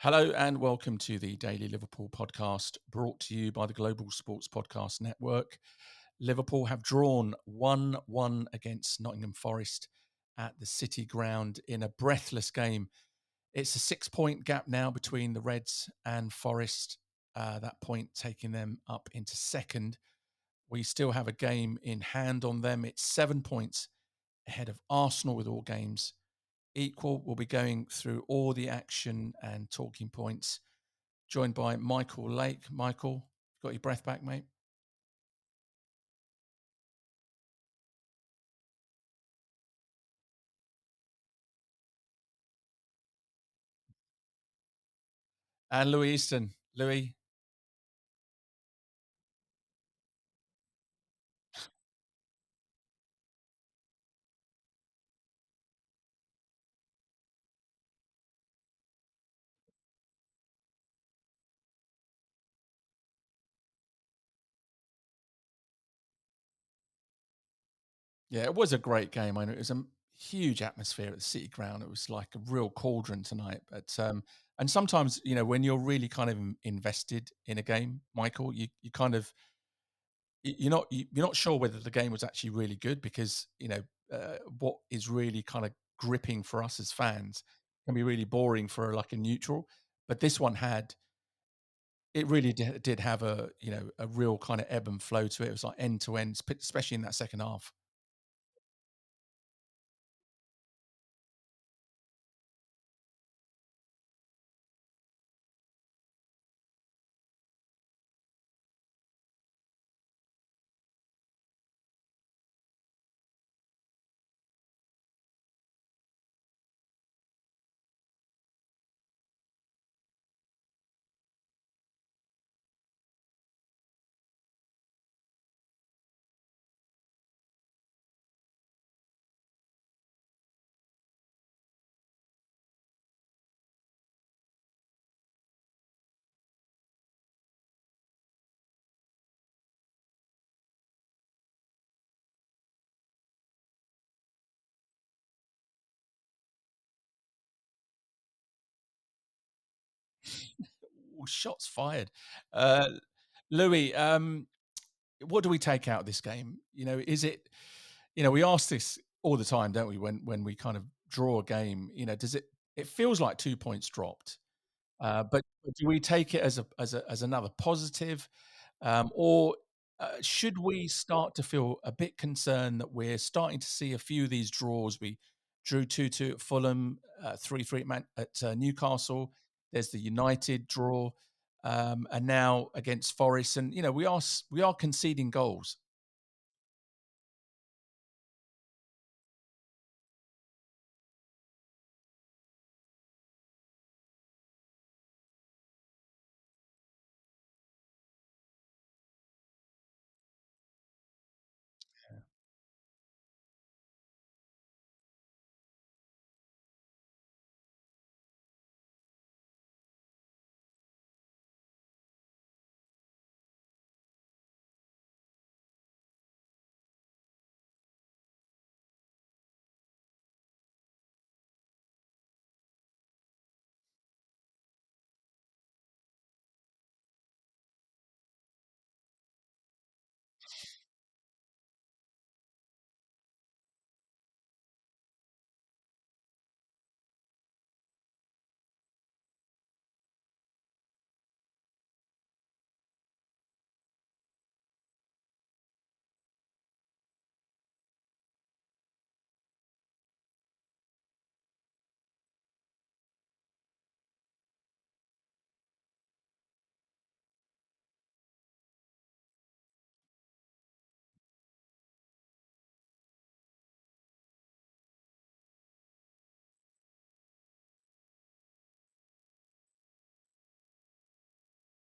Hello and welcome to the Daily Liverpool podcast brought to you by the Global Sports Podcast Network. Liverpool have drawn 1-1 against Nottingham Forest at the City Ground in a breathless game. It's a 6 point gap now between the Reds and Forest, that point taking them up into second. We still have a game in hand on them. It's 7 points ahead of Arsenal with all games equal. We'll be going through all the action and talking points, joined by Michael Lake. Michael, got your breath back, mate? And Louis Easton. Louis, yeah, it was a great game. I know it was a huge atmosphere at the City Ground. It was like a real cauldron tonight. And sometimes, when you're really kind of invested in a game, Michael, you kind of you're not sure whether the game was actually really good because what is really kind of gripping for us as fans can be really boring for like a neutral. But this one had it really did have a real kind of ebb and flow to it. It was like end to end, especially in that second half. Ooh, shots fired. Uh, Louis, what do we take out of this game? Is it, we ask this all the time, don't we? When we kind of draw a game, does it feels like 2 points dropped? But do we take it as another positive, or should we start to feel a bit concerned that we're starting to see a few of these draws? We drew 2-2 at Fulham, 3-3 at Newcastle. There's the United draw, and now against Forest, and we are conceding goals.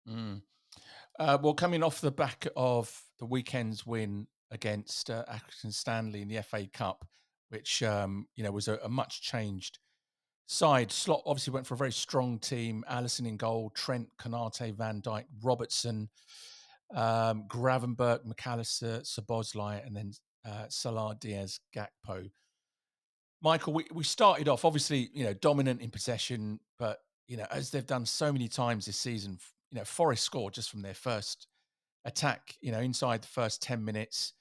Mm. Well, coming off the back of the weekend's win against Accrington Stanley in the FA Cup, which was a much changed side. Slot obviously went for a very strong team. Allison in goal, Trent, Kanate, Van Dyke, Robertson, Gravenberg, McAllister, Sabozlai, and then Salah, Diaz, Gakpo. Michael, we started off obviously, dominant in possession, but as they've done so many times this season, Forest scored just from their first attack, inside the first 10 minutes.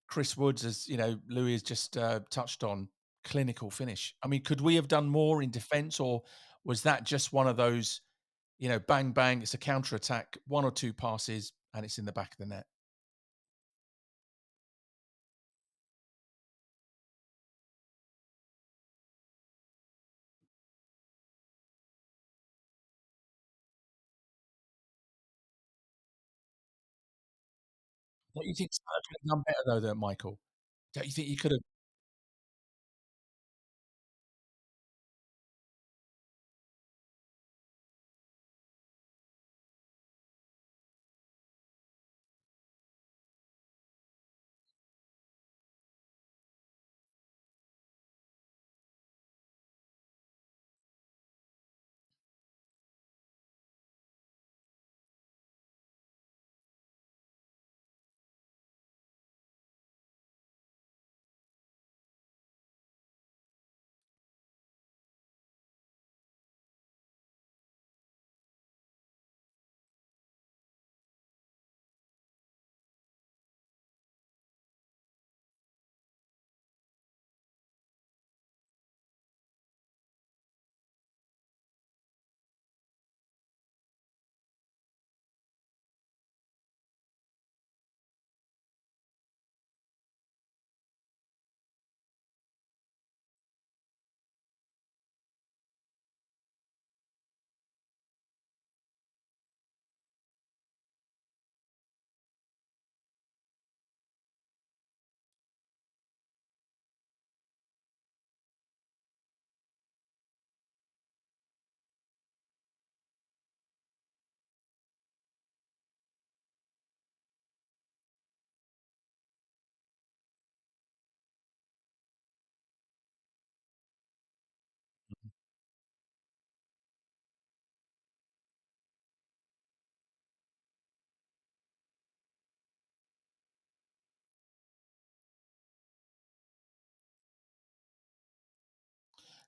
Chris Woods, as Louis has just touched on, clinical finish. I mean, could we have done more in defence, or was that just one of those, bang, bang, it's a counter attack, one or two passes, and it's in the back of the net? Don't you think Spurs could have done better though, than Michael? Don't you think you could have?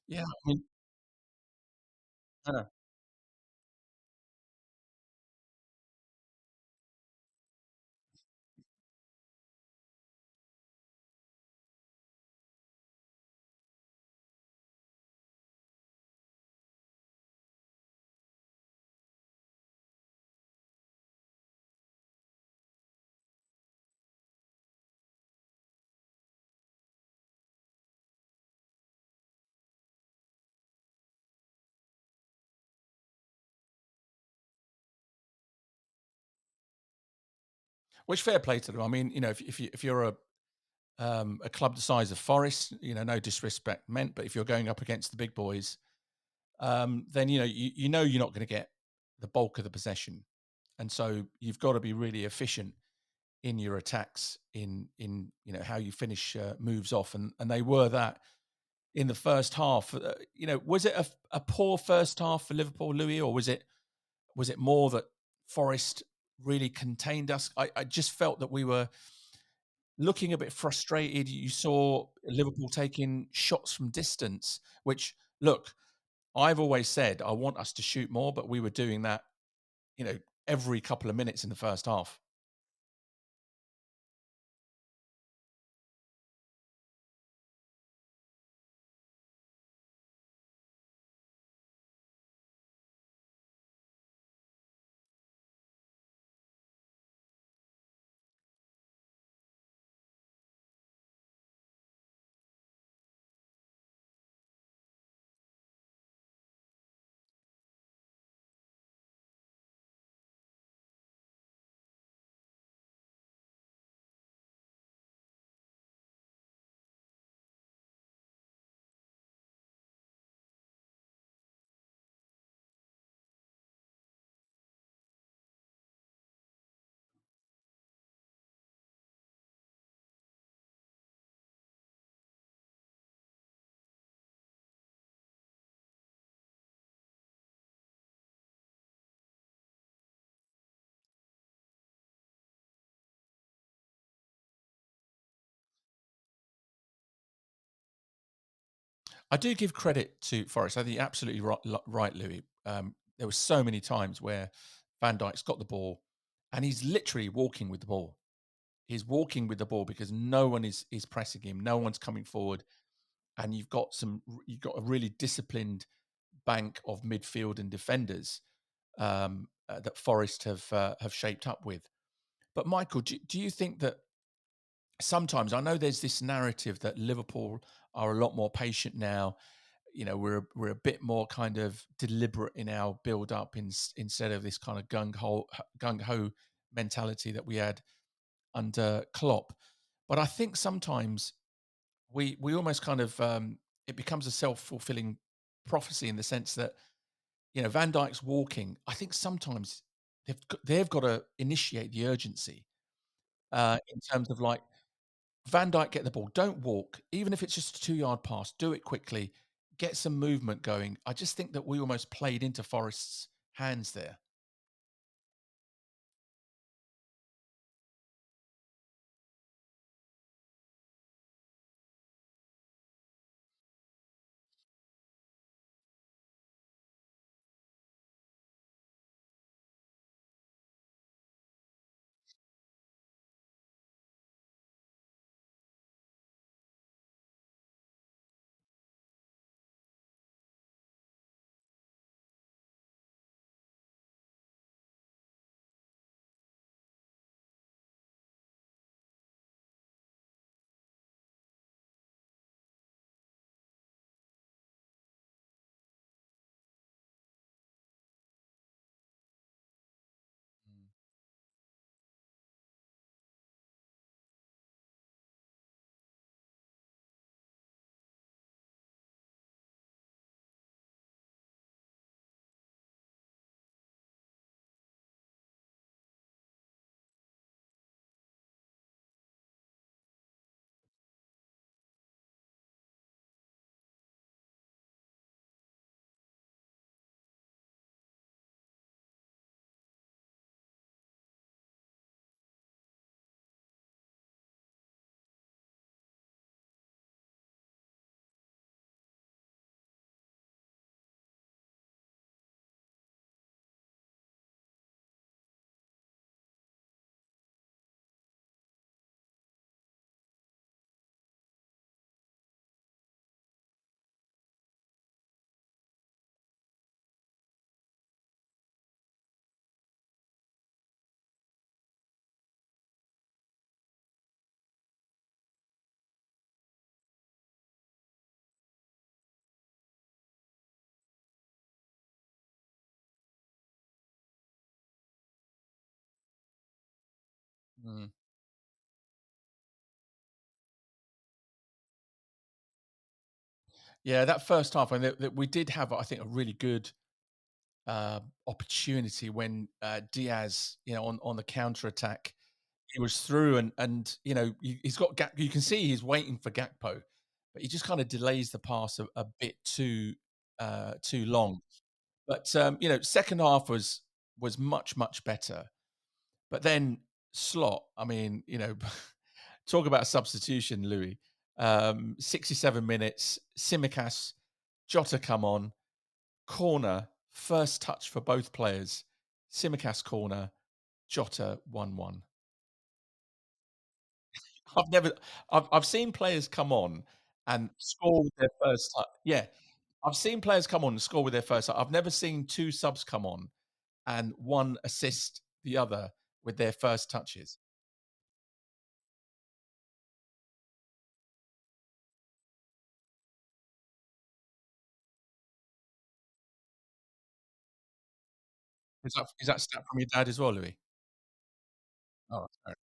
Yeah, I mean, no. Which fair play to them. I mean, if you're a club the size of Forest, no disrespect meant, but if you're going up against the big boys, then you know you're not going to get the bulk of the possession, and so you've got to be really efficient in your attacks, in how you finish moves off, and they were that in the first half. Was it a poor first half for Liverpool, Louis, or was it more that Forest really contained us? I just felt that we were looking a bit frustrated. You saw Liverpool taking shots from distance, which, look, I've always said I want us to shoot more, but we were doing that, you know, every couple of minutes in the first half. I do give credit to Forest. I think you're absolutely right, Louis. There were so many times where Van Dijk's got the ball and he's literally walking with the ball. He's walking with the ball because no one is pressing him, no one's coming forward, and you've got a really disciplined bank of midfield and defenders that Forest have shaped up with. But Michael, do you think that sometimes I know there's this narrative that Liverpool are a lot more patient now. You know, we're a bit more kind of deliberate in our build up instead of this kind of gung ho mentality that we had under Klopp. But I think sometimes we almost kind of it becomes a self fulfilling prophecy in the sense that Van Dijk's walking. I think sometimes they've got to initiate the urgency in terms of like Van Dijk, get the ball. Don't walk, even if it's just a 2-yard pass. Do it quickly. Get some movement going. I just think that we almost played into Forest's hands there. Mm. Mm. Yeah, that first half, and we did have, I think, a really good opportunity when Diaz, on the counter attack, he was through, and he's got You can see he's waiting for Gakpo, but he just kind of delays the pass a bit too long. But second half was much better. But then Slot, I mean, talk about substitution, Louis. 67 minutes, Simicast, Jota come on, corner, first touch for both players, Simicast corner, Jota 1-1. I've never I've seen players come on and score with their first touch. Yeah, I've seen players come on and score with their first touch. I've never seen 2 subs come on and one assist the other with their first touches. Is that stat from your dad as well, Louis? Oh, sorry.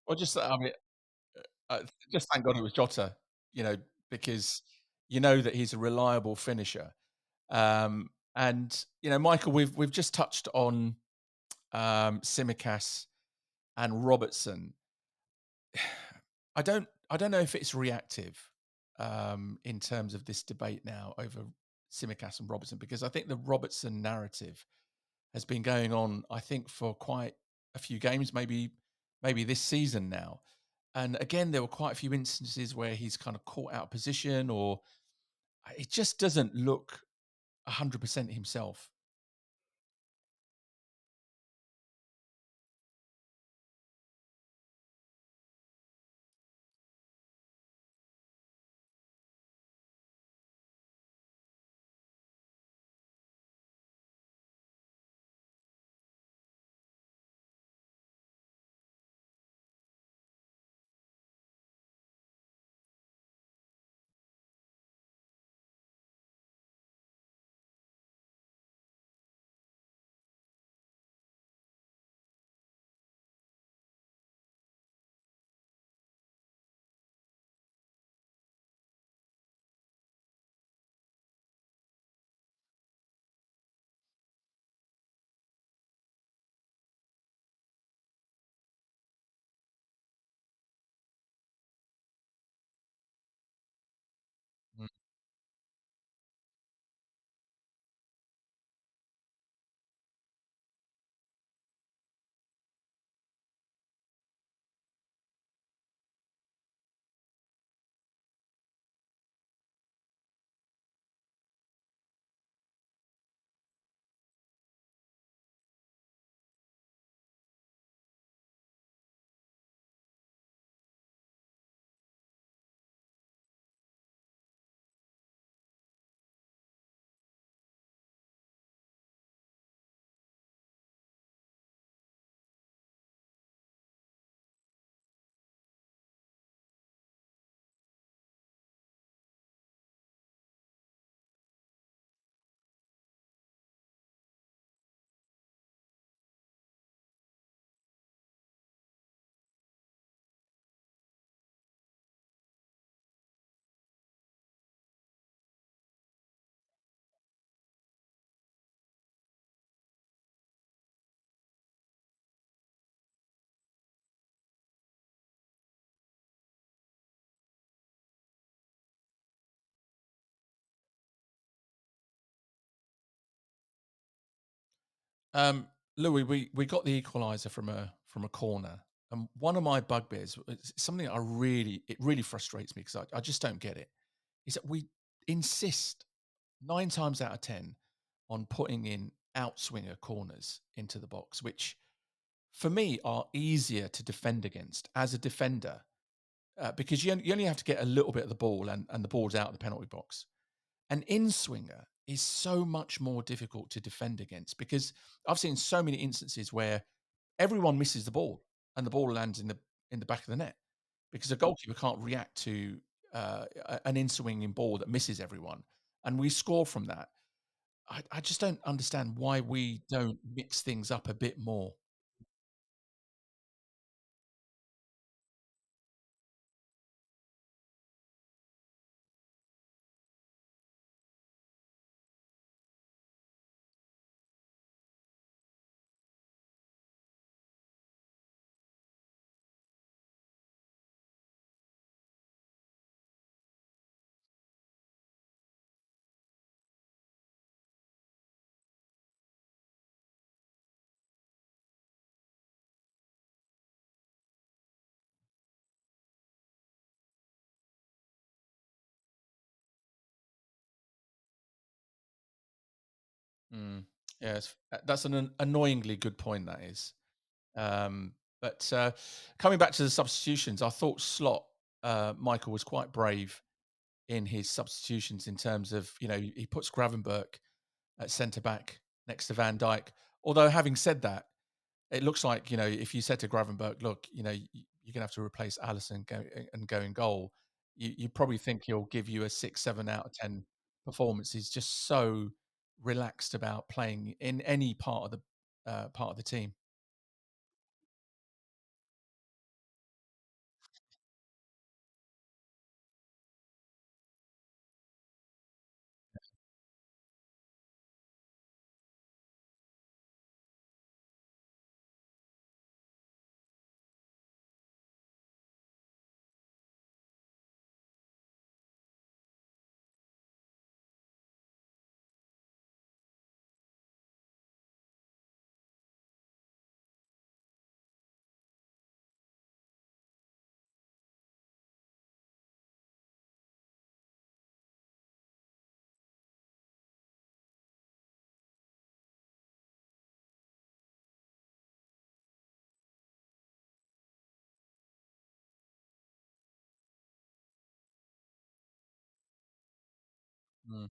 Or just, I mean, just thank God it was Jota, you know, because you know that he's a reliable finisher. And Michael, we've just touched on Simicast and Robertson. I don't know if it's reactive in terms of this debate now over Simicast and Robertson, because I think the Robertson narrative has been going on, I think, for quite a few games, maybe this season now. And again, there were quite a few instances where he's kind of caught out of position, or it just doesn't look 100% himself. Louis, we got the equaliser from a corner, and one of my bugbears, it's something it really frustrates me because I just don't get it. Is that we insist 9 times out of 10 on putting in outswinger corners into the box, which for me are easier to defend against as a defender, because you only have to get a little bit of the ball, and the ball's out of the penalty box. An in swinger is so much more difficult to defend against, because I've seen so many instances where everyone misses the ball and the ball lands in the back of the net because a goalkeeper can't react to an in swinging ball that misses everyone, and we score from that. I just don't understand why we don't mix things up a bit more. Mm. Yes, that's an annoyingly good point. That is. But coming back to the substitutions, I thought Slot Michael was quite brave in his substitutions in terms of, he puts Gravenberch at centre back next to Van Dijk. Although having said that, it looks like, if you said to Gravenberch, look, you're gonna have to replace Allison and go in goal, you probably think he'll give you a 6, 7 out of 10 performance. He's just so relaxed about playing in any part of the team. Mm.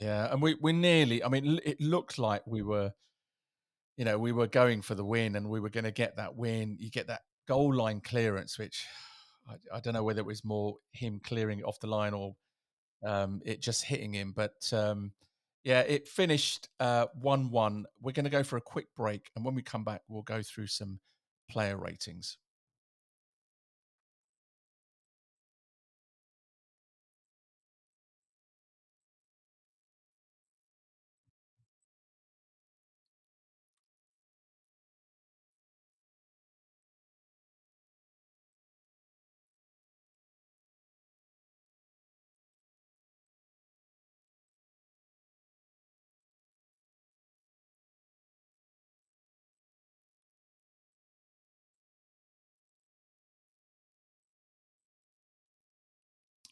Yeah, and we nearly, I mean, it looked like we were, we were going for the win and we were gonna get that win. You get that goal line clearance, which I don't know whether it was more him clearing it off the line or, it just hitting him, but, yeah, it finished, 1-1. We're gonna go for a quick break, and when we come back, we'll go through some player ratings.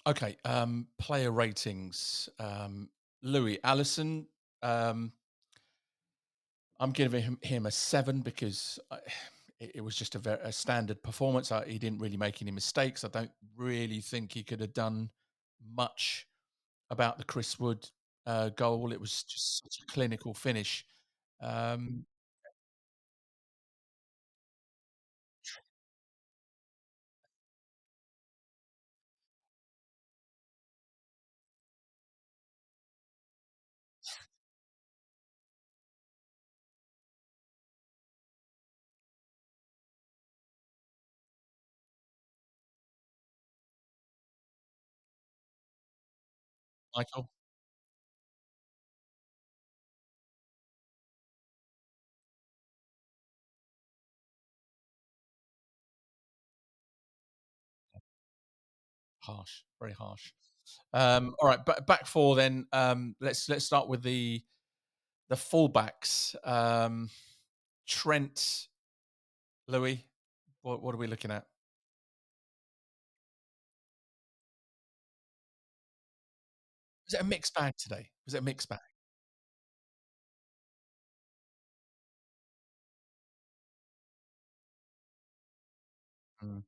Okay, player ratings. Louis Allison, um, I'm giving him a 7 because it was just a standard performance. He didn't really make any mistakes. I don't really think he could have done much about the Chris Wood goal. It was just such a clinical finish. Um, Michael, harsh, very harsh. All right, back four then. Let's start with the fullbacks. Trent, Louis. What are we looking at? Was it a mixed bag today? Was it a mixed bag? Mm.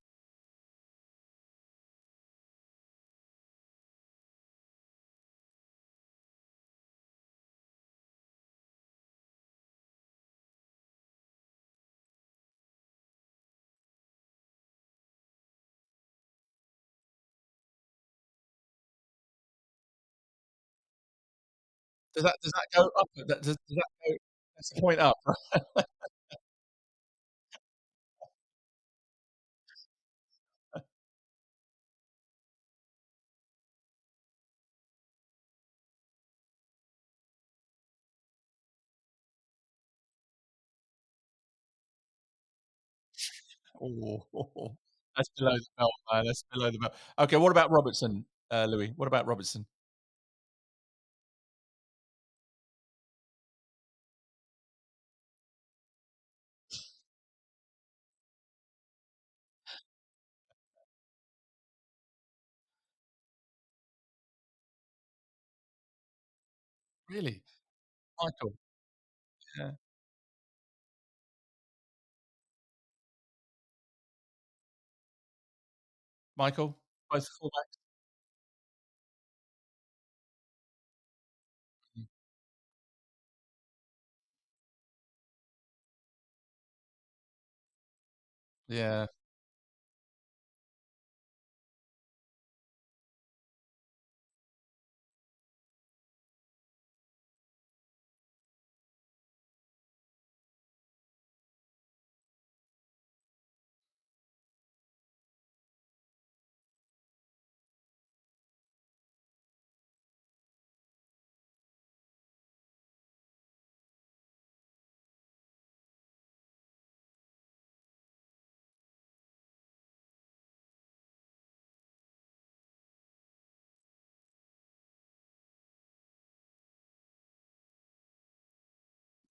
Does that go up? Does that go? That's the point up. Oh, that's below the belt, man. That's below the belt. Okay, what about Robertson, Louis? What about Robertson? Really? Michael? Yeah. Michael? Both fullbacks? Mm. Yeah.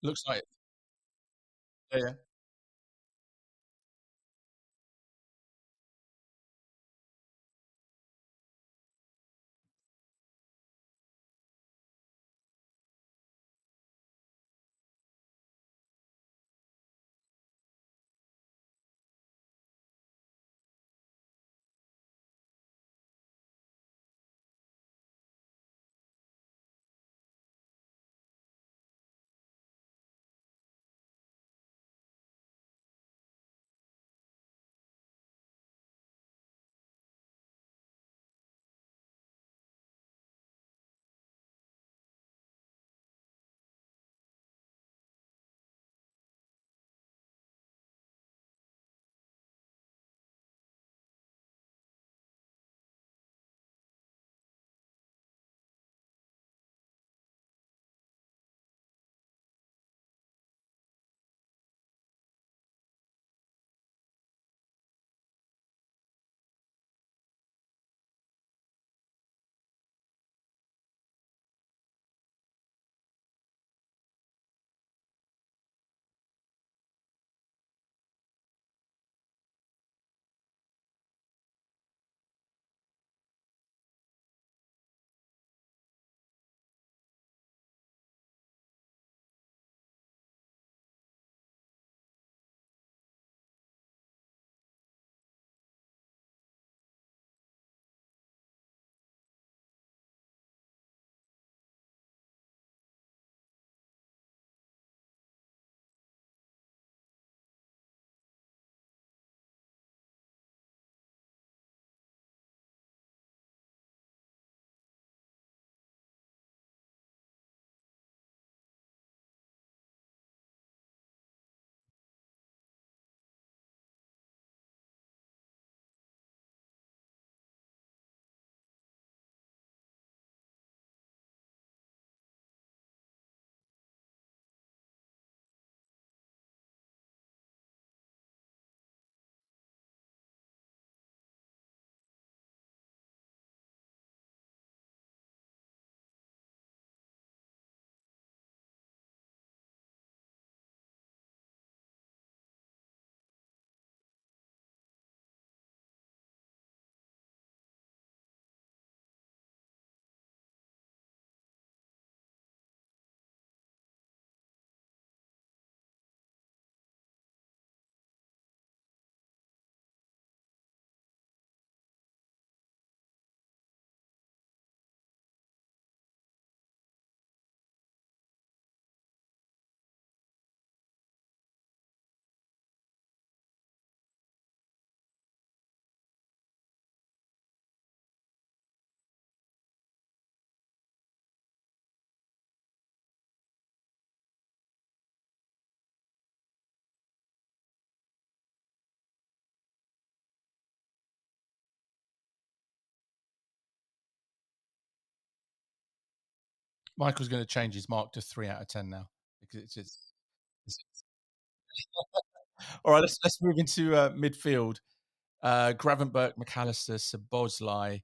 Looks like yeah, yeah. Michael's gonna change his mark to 3 out of 10 now because it's all right, let's move into, midfield. Gravenberch, McAllister, Szoboszlai,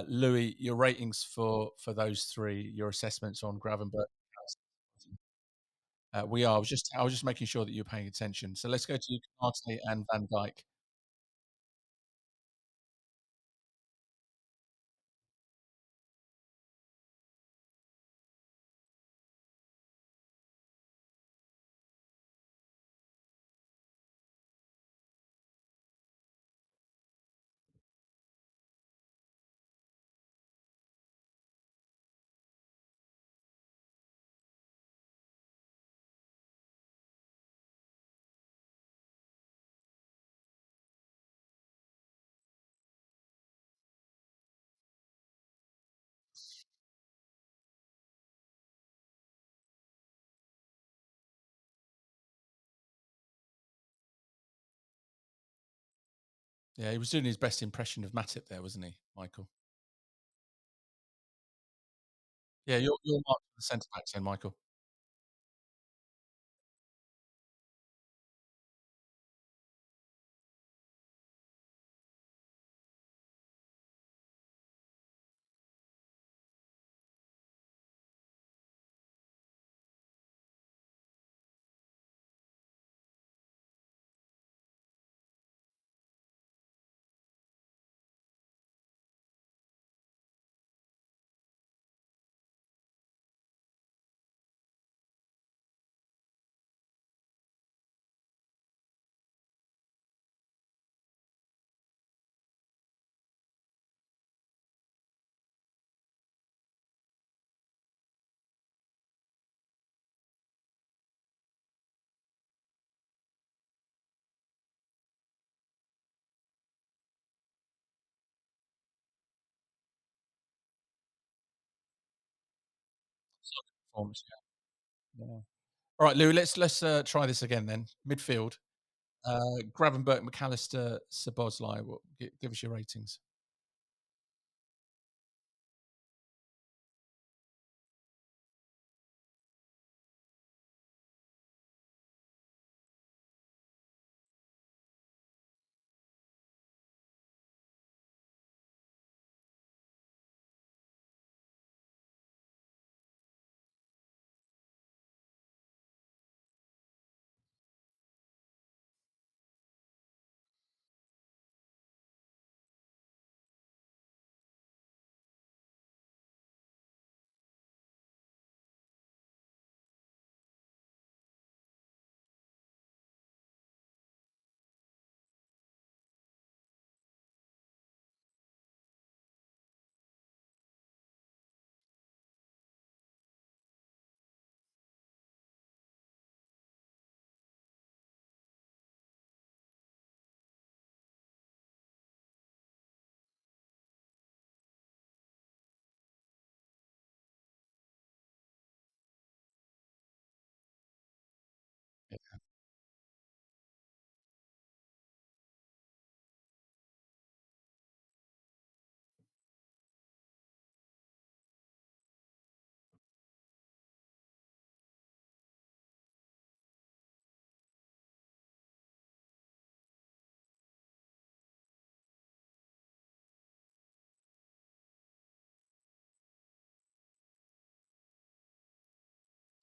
Louis, your ratings for those 3, your assessments on Gravenberch. We are. I was just making sure that you're paying attention. So let's go to Kante and Van Dijk. Yeah, he was doing his best impression of Matip there, wasn't he, Michael? Yeah, you're marked for the centre backs then, Michael. Solid performance, yeah. Yeah. All right, Lou, let's try this again then. Midfield, Gravenberch, McAllister, Szoboszlai. What give us your ratings. Yeah.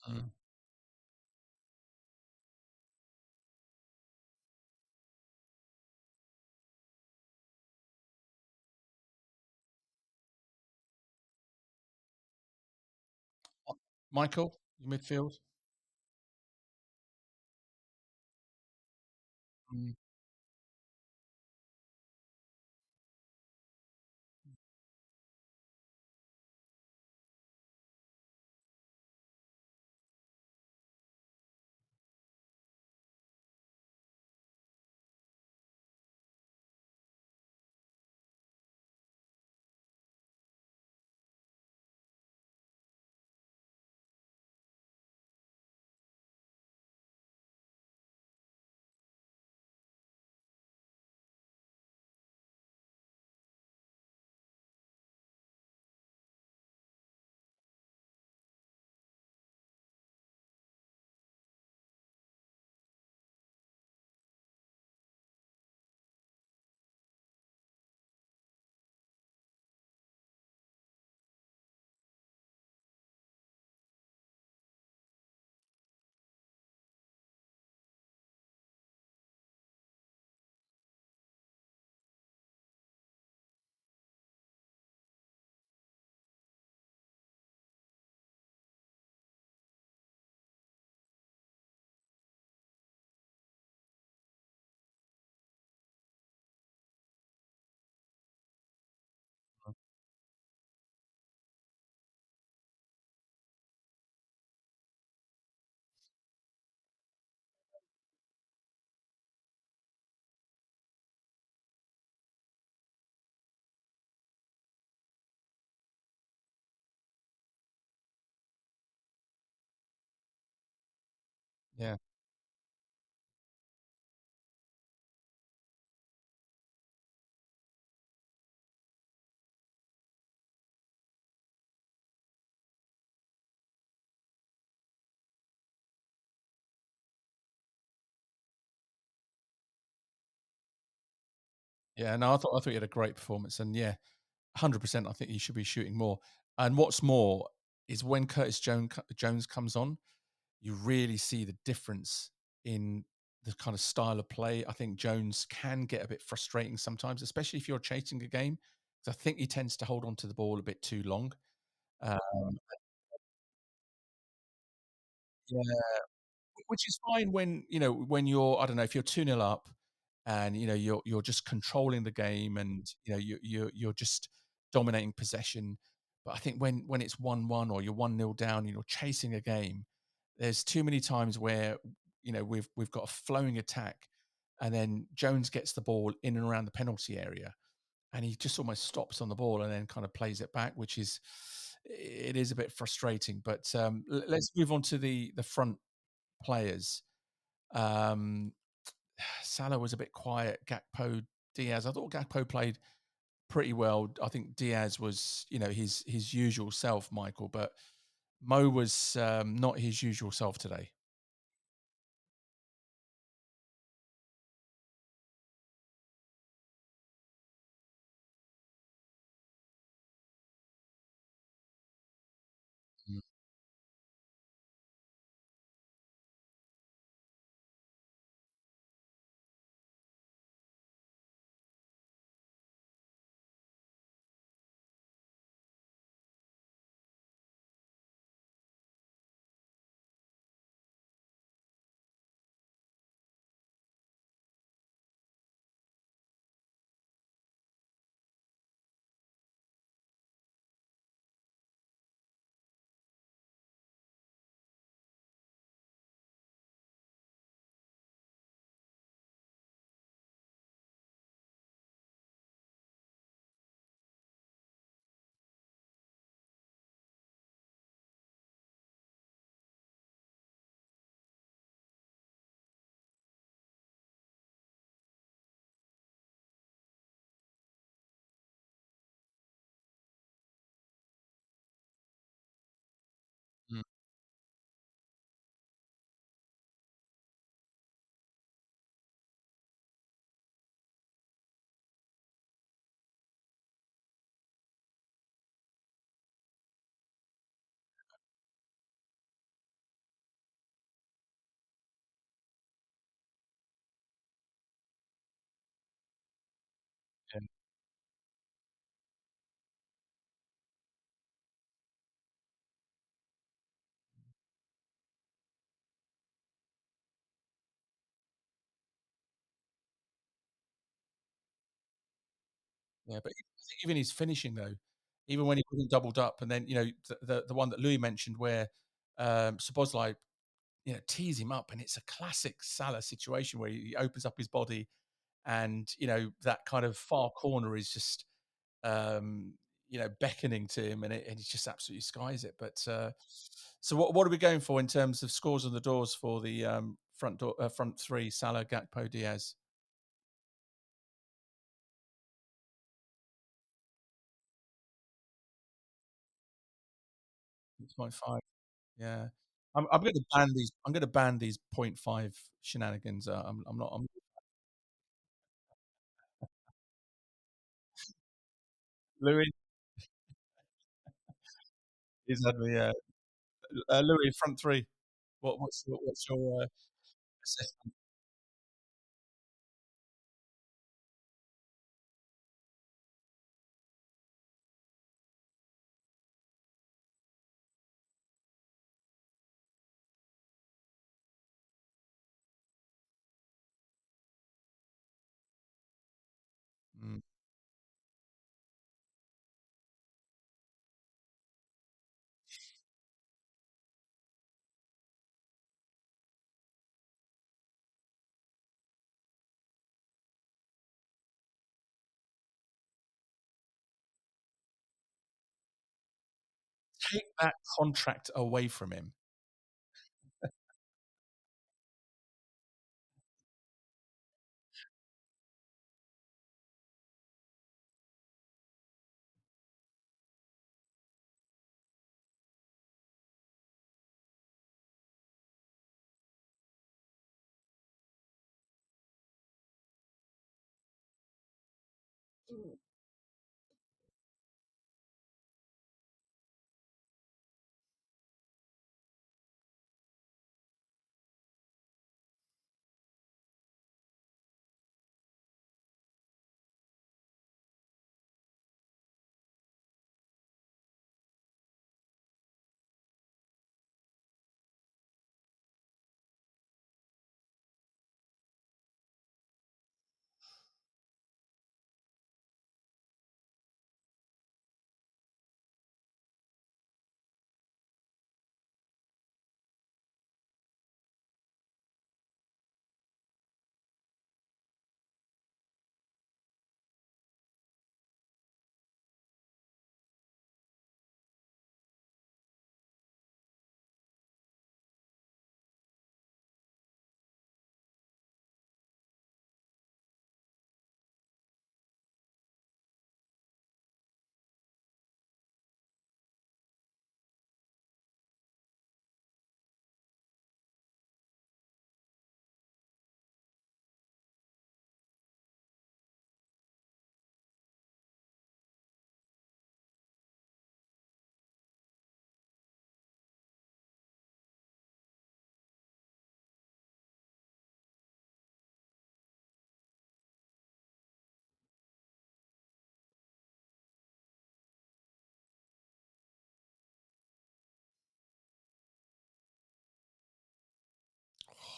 Mm. Michael, your midfield? Mm. Yeah. Yeah, no, I thought he had a great performance, and yeah, 100%. I think he should be shooting more. And what's more is when Jones comes on, you really see the difference in the kind of style of play. I think Jones can get a bit frustrating sometimes, especially if you're chasing a game. 'Cause I think he tends to hold on to the ball a bit too long. Um, yeah. Which is fine when, when you're, I don't know, if you're 2-0 up and, you're just controlling the game and, you're just dominating possession. But I think when it's 1-1 or you're 1-0 down and you're chasing a game, there's too many times where, we've got a flowing attack and then Jones gets the ball in and around the penalty area and he just almost stops on the ball and then kind of plays it back, which is it is a bit frustrating. But let's move on to the front players. Um, Salah was a bit quiet. Gakpo, Diaz. I thought Gakpo played pretty well. I think Diaz was, his usual self, Michael, but Mo was not his usual self today. Mm. Mm. Yeah, yeah, but I think even his finishing though, even when he wasn't doubled up, and then the one that Louis mentioned where Szoboszlai tees him up, and it's a classic Salah situation where he opens up his body, and that kind of far corner is just um, beckoning to him, and he just absolutely skies it. But so what are we going for in terms of scores on the doors for the front three: Salah, Gakpo, Diaz? 6.5. Yeah. I'm going to ban these. I'm going to ban these point 0.5 shenanigans. I'm not. Louis is had the Louis front three. What's your assessment? Mm. Take that contract away from him. Oh,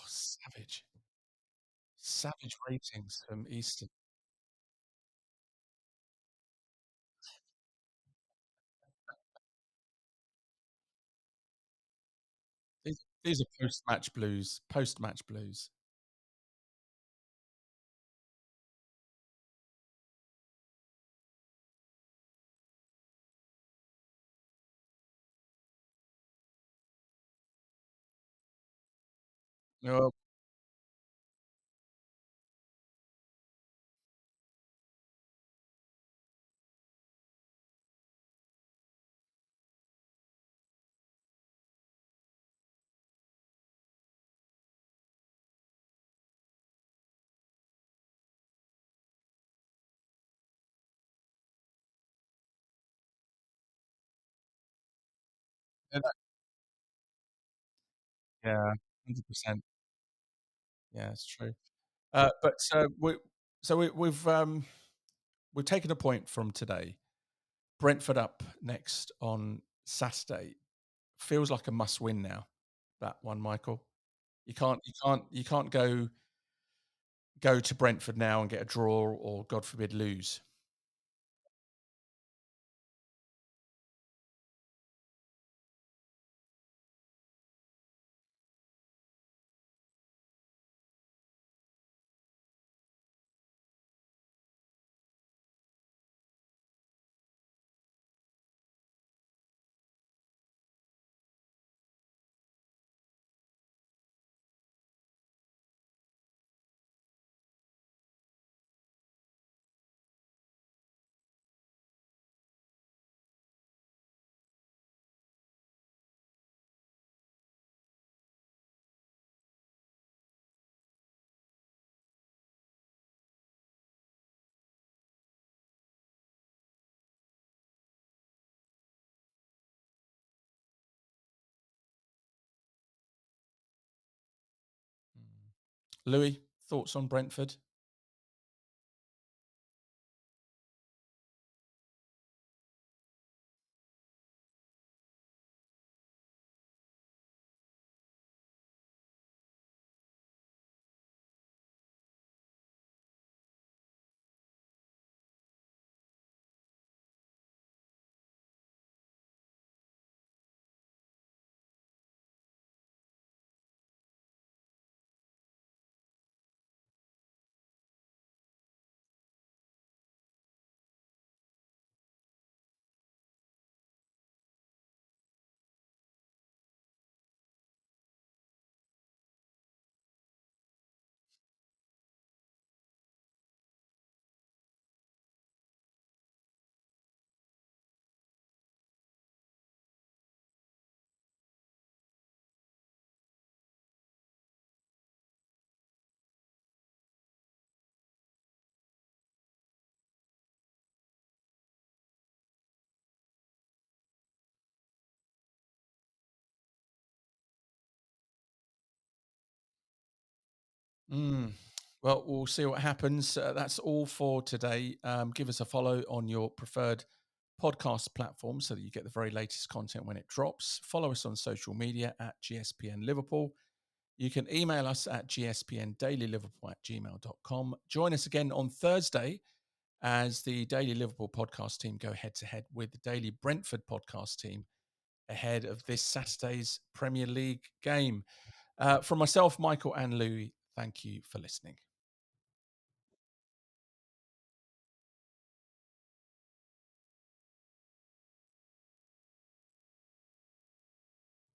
savage. Savage ratings from Eastern. These are post-match blues, post-match blues. Oh, yeah, yeah, 100%. Yeah, it's true. But we've taken a point from today. Brentford up next on Saturday. Feels like a must win now, that one, Michael. You can't go to Brentford now and get a draw or, God forbid, lose. Mm. Louis, thoughts on Brentford? Mm. Well, we'll see what happens. That's all for today. Give us a follow on your preferred podcast platform so that you get the very latest content when it drops. Follow us on social media at GSPN Liverpool. You can email us at gspndailyliverpool@gmail.com. Join us again on Thursday as the Daily Liverpool podcast team go head to head with the Daily Brentford podcast team ahead of this Saturday's Premier League game. From myself, Michael, and Louis, thank you for listening.